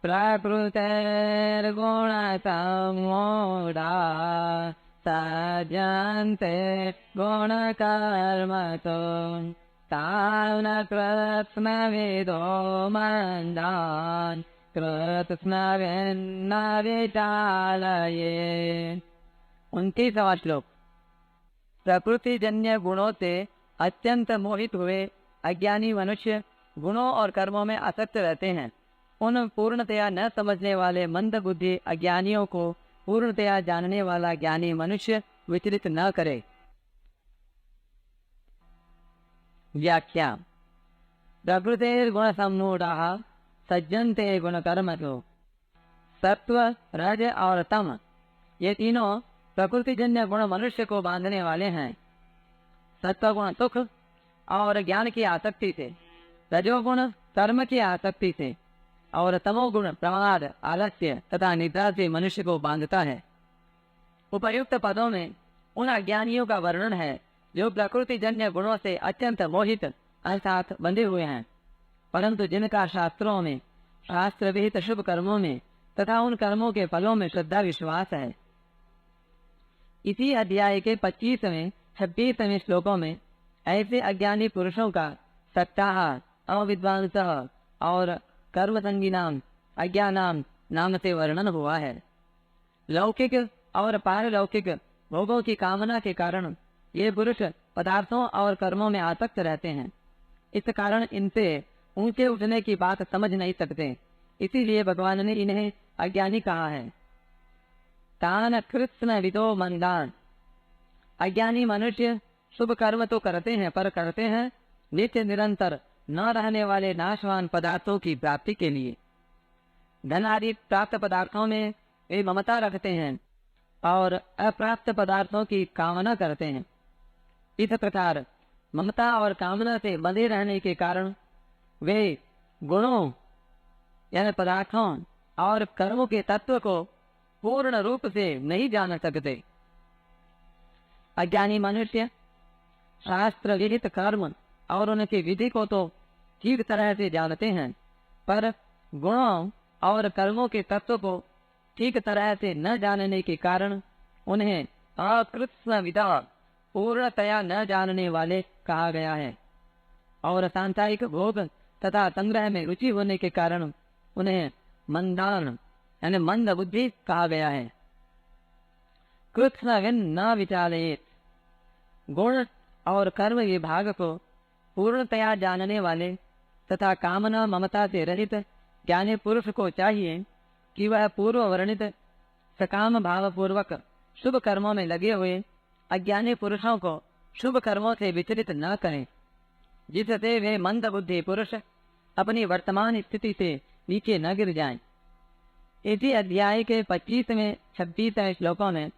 प्रकृतेर्गुणसम्मूढा सज्जन्ते गुणकर्मसु तान् कृत्स्नविदो मन्दान् कृत्स्नविन्न विचालये। 29वां श्लोक। प्रकृति जन्य गुणों से अत्यंत मोहित हुए अज्ञानी मनुष्य गुणों और कर्मों में आसक्त रहते हैं। उन पूर्णतया न समझने वाले मंद बुद्धि अज्ञानियों को पूर्णतया जानने वाला ज्ञानी मनुष्य विचलित न करे। व्याख्या। प्रकृतिर्गुण सम्मूढ़ाः सज्जन्ते गुण कर्मसु। सत्व, रज और तम ये तीनों प्रकृतिजन्य गुण मनुष्य को बांधने वाले हैं। सत्वगुण सुख और ज्ञान की आसक्ति से, रजोगुण कर्म की आसक्ति से और तमोगुण प्रमाद, आलस्य तथा निद्रा से मनुष्य को बांधता है। उपर्युक्त पदों में उन अज्ञानियों का वर्णन है जो प्रकृतिजन्य गुणों से अत्यंत मोहित अर्थात बंधे हुए हैं, परंतु जिनका शास्त्रों में, शास्त्र विहित शुभ कर्मों में तथा उन कर्मों के फलों में श्रद्धा विश्वास है। इसी अध्याय के 25वें 26वें श्लोकों में ऐसे अज्ञानी पुरुषों का सत्ताह, अविद्वांसः और कर्मसंगिनाम अज्ञानाम नाम से वर्णन हुआ है। लौकिक और पारलौकिक भोगों की कामना के कारण ये पुरुष पदार्थों और कर्मों में आसक्त रहते हैं। इस कारण इनसे ऊंचे उठने की बात समझ नहीं सकते, इसीलिए भगवान ने इन्हें अज्ञानी कहा है। तान कृत्स्न विदो मंदान। अज्ञानी मनुष्य शुभ कर्म तो करते हैं, पर करते हैं नित्य निरंतर न रहने वाले नाशवान पदार्थों की प्राप्ति के लिए। धन आदि प्राप्त पदार्थों में वे ममता रखते हैं और अप्राप्त पदार्थों की कामना करते हैं। इस प्रकार ममता और कामना से बंधे रहने के कारण वे गुणों यानी पदार्थों और कर्मों के तत्व को पूर्ण रूप से नहीं जान सकते। अज्ञानी मनुष्य शास्त्र विहित कर्म और उनकी विधि को तो ठीक तरह से जानते हैं, पर गुणों और कर्मों के तत्व को ठीक तरह से न जानने के कारण उन्हें अकृत्स्न विदा, पूर्णतया न जानने वाले कहा गया है। और सांसारिक भोग तथा संग्रह में रुचि होने के कारण उन्हें मंदान यानी मंद बुद्धि कहा गया है। कृत्स्नविन न विचालयेत्। गुण और कर्म विभाग को पूर्णतया जानने वाले तथा कामना ममता से रहित ज्ञानी पुरुष को चाहिए कि वह पूर्व वर्णित सकाम भाव पूर्वक शुभ कर्मों में लगे हुए अज्ञानी पुरुषों को शुभ कर्मों से विचलित न करें, जिससे वे मंद बुद्धि पुरुष अपनी वर्तमान स्थिति से नीचे न गिर जाएं। इसी अध्याय के 25वें 26वें श्लोकों में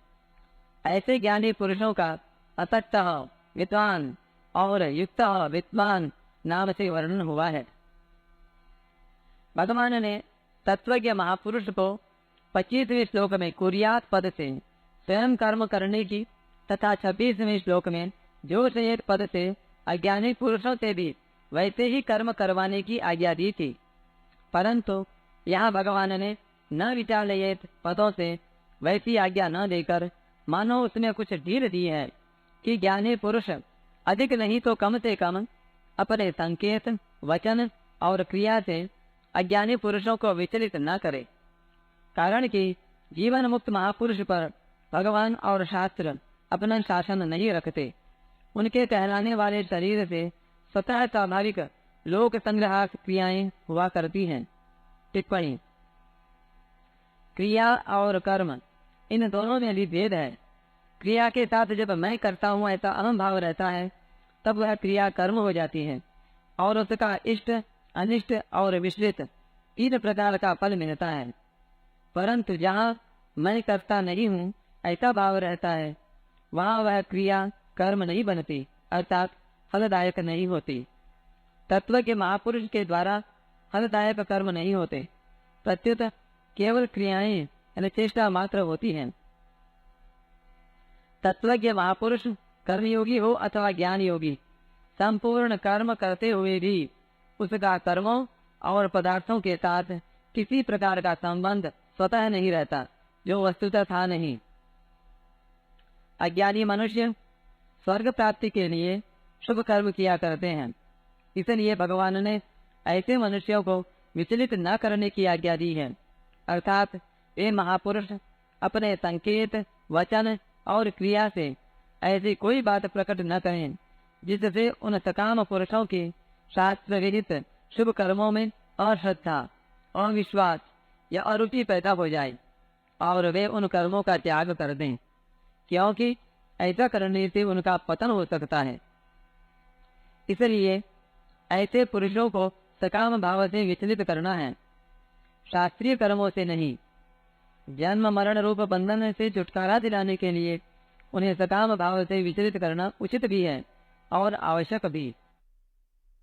ऐसे ज्ञानी पुरुषों का असक्त, विद्वान और युक्त विद्वान नाम से वर्णन हुआ है। भगवान ने तत्वज्ञ महापुरुष को 25वें श्लोक में कुर्यात पद से स्वयं कर्म करने की तथा 26वें श्लोक में जो संयत पद से अज्ञानी पुरुषों से भी वैसे ही कर्म करवाने की आज्ञा दी थी, परंतु यहाँ भगवान ने न विचालयेत पदों से वैसी आज्ञा न देकर मानो उसमें कुछ ढील दी है कि ज्ञानी पुरुष अधिक नहीं तो कम से कम अपने संकेत, वचन और क्रिया से अज्ञानी पुरुषों को विचलित न करे। कारण कि जीवन मुक्त महापुरुष पर भगवान और शास्त्र अपना शासन नहीं रखते। उनके कहलाने वाले शरीर से स्वतः स्वाभाविक लोक संग्रह क्रियाएं हुआ करती हैं। टिप्पणी। क्रिया और कर्म इन दोनों में भी भेद है। क्रिया के साथ जब मैं करता हूँ ऐसा अहम भाव रहता है, तब वह क्रिया कर्म हो जाती है और उसका इष्ट, अनिष्ट और मिश्रित 3 प्रकार का फल मिलता है। परंतु जहाँ मैं करता नहीं हूँ ऐसा भाव रहता है, वहाँ वह क्रिया कर्म नहीं बनती, अर्थात फलदायक नहीं होती। तत्व के महापुरुष के द्वारा फलदायक कर्म नहीं होते, प्रत्युत केवल क्रियाएं यानी चेष्टा मात्र होती हैं। तत्वज्ञ महापुरुष कर्मयोगी हो अथवा ज्ञान योगी, संपूर्ण कर्म करते हुए भी उसका कर्मों और पदार्थों के साथ किसी प्रकार का संबंध स्वतः नहीं रहता जो वस्तुतः था नहीं। अज्ञानी मनुष्य स्वर्ग प्राप्ति के लिए शुभ कर्म किया करते हैं, इसलिए भगवान ने ऐसे मनुष्यों को विचलित न करने की आज्ञा दी है। अर्थात वे महापुरुष अपने संकेत, वचन और क्रिया से ऐसी कोई बात प्रकट न करें जिससे उन सकाम पुरुषों के शास्त्र विहित शुभ कर्मों में अश्रद्धा, अविश्वास या अरुचि पैदा हो जाए और वे उन कर्मों का त्याग कर दें, क्योंकि ऐसा करने से उनका पतन हो सकता है। इसलिए ऐसे पुरुषों को सकाम भाव से विचलित करना है, शास्त्रीय कर्मों से नहीं। जन्म मरण रूप बंधन से छुटकारा दिलाने के लिए उन्हें सकाम भाव से विचलित करना उचित भी है और आवश्यक भी।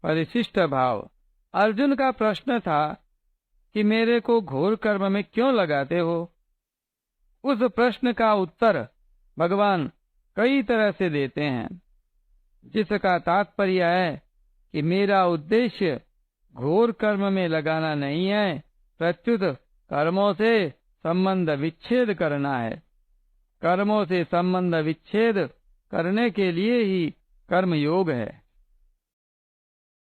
परिशिष्ट भाव। अर्जुन का प्रश्न था कि मेरे को घोर कर्म में क्यों लगाते हो। उस प्रश्न का उत्तर भगवान कई तरह से देते हैं, जिसका तात्पर्य है कि मेरा उद्देश्य घोर कर्म में लगाना नहीं है, प्रत्युत कर्मों से संबंध विच्छेद करना है। कर्मों से संबंध विच्छेद करने के लिए ही कर्म योग है।